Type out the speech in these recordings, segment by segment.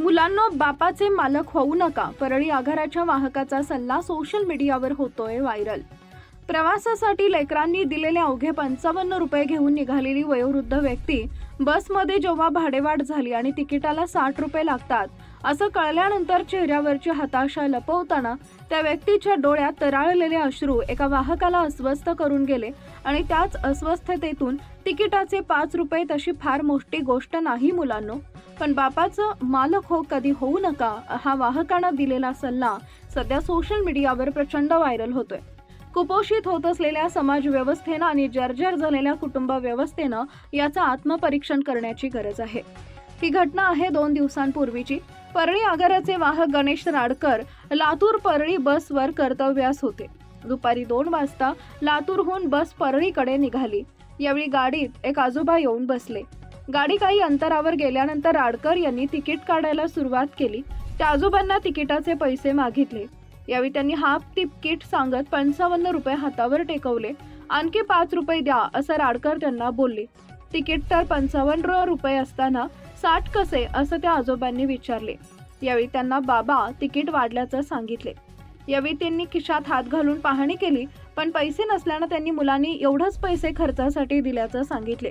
मुलांनो, बापाचे मालक होऊ नका. परळी आगाराच्या वाहकाचा सल्ला सोशल मीडियावर होतोय व्हायरल. प्रवासासाठी लेकरांनी दिलेले अवघे 55 रुपये घेऊन निघालेली वयोवृद्ध व्यक्ती बसमध्ये जेव्हा भाडेवाढ झाली आणि तिकिटाला 60 रुपये लागतात असं कळल्यानंतर चेहऱ्यावरची हताशा लपवताना त्या व्यक्तीच्या डोळ्यात तराळलेले अश्रू एका वाहकाला अस्वस्थ करून गेले आणि त्याच अस्वस्थतेतून तिकिटाचे 5 रुपये तशी फार मोठी गोष्ट नाही मुलांनो, पण बापाचं मालक कधी होऊ नका हा वाहकानं दिलेला सल्ला सध्या सोशल मीडियावर प्रचंड व्हायरल होतोय. कुपोषित होत असलेल्या समाज व्यवस्थेनं आणि जर्जर झालेल्या कुटुंब व्यवस्थेनं याचं आत्मपरीक्षण करण्याची गरज आहे. ही घटना आहे 2 दिवसांपूर्वीची. परळी आगाराचे वाहक गणेश राडकर लातूर परळी बसवर कर्तव्यास होते. दुपारी 2 वाजता लातूरहून बस परळीकडे निघाली. यावेळी गाडीत एक आजोबा येऊन बसले. गाडी काही अंतरावर गेल्यानंतर राडकर यांनी तिकीट काढायला सुरुवात केली. त्या आजोबांना तिकिटाचे पैसे मागितले. यावेळी त्यांनी हाफ तिकीट सांगत 55 रुपये हातावर टेकवले. आणखी 5 रुपये द्या असं राडकर त्यांना बोलले. तिकीट तर 55 रुपये असताना 60 कसे असं त्या आजोबांनी विचारले. यावेळी त्यांना बाबा तिकीट वाढल्याचं सांगितले. यावेळी त्यांनी खिशात हात घालून पाहणी केली, पण पैसे नसल्यानं त्यांनी मुलांनी एवढंच पैसे खर्चासाठी दिल्याचं सांगितले.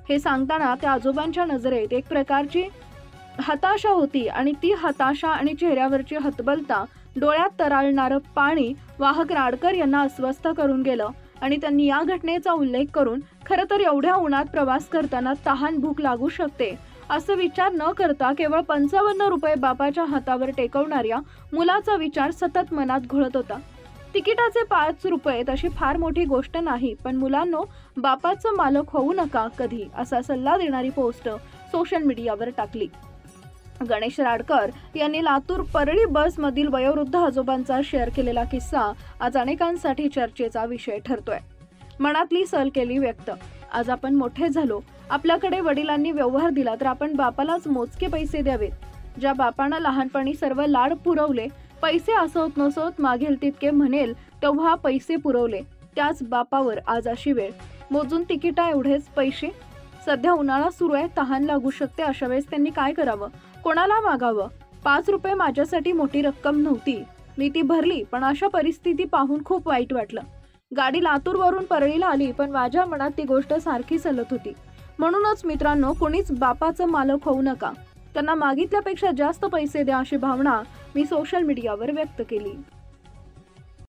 हे सांगताना त्या आजोबांच्या नजरेत एक प्रकारची हताशा होती आणि ती हताशा आणि चेहऱ्यावरची हतबलता, डोळ्यात तराळणारं पाणी वाहक राडकर यांना अस्वस्थ करून गेलं आणि त्यांनी या घटनेचा उल्लेख करून खरं तर एवढ्या उन्हात प्रवास करताना तहान भूक लागू शकते असं विचार न करता केवळ 55 रुपये बापाच्या हातावर टेकवणाऱ्या मुलाचा विचार सतत मनात घोळत होता. तिकिटाचे 5 रुपये तशी फार मोठी गोष्ट नाही, पण मुलांनो, बापाचं मालक होऊ नका कधी असा सल्ला देणारी पोस्ट सोशल मीडियावर टाकली. गणेश राडकर यांनी लातूर परळी बस मधील वयोवृद्ध आजोबांचा शेअर केलेला किस्सा आज अनेकांसाठी चर्चेचा विषय ठरतोय. मनातली सल केली व्यक्त. आज आपण मोठे झालो, आपल्याकडे वडिलांनी व्यवहार दिला तर आपण बापालाच मोजके पैसे द्यावेत. ज्या बापानं लहानपणी सर्व लाड पुरवले, पैसे असोत नसोत मागेल तितके म्हणेल तेव्हा पैसे पुरवले, त्याच बापावर आज अशी वेळ. मोजून तिकिटा एवढेच पैसे. सध्या उन्हाळा सुरू आहे, तहान लागू शकते. अशा वेळेस त्यांनी काय करावं, कोणाला मागावं? 5 रुपये माझ्यासाठी मोठी रक्कम नव्हती, मी ती भरली, पण अशा परिस्थिती पाहून खूप वाईट वाटलं. गाडी लातूरवरून परळीला आली, पण माझ्या मनात ती गोष्ट सारखी चालत होती. म्हणूनच मित्रांनो, कोणीच बापाचं मालक होऊ नका. त्यांना मागितल्यापेक्षा जास्त पैसे द्या अशी भावना मी सोशल मीडियावर व्यक्त केली.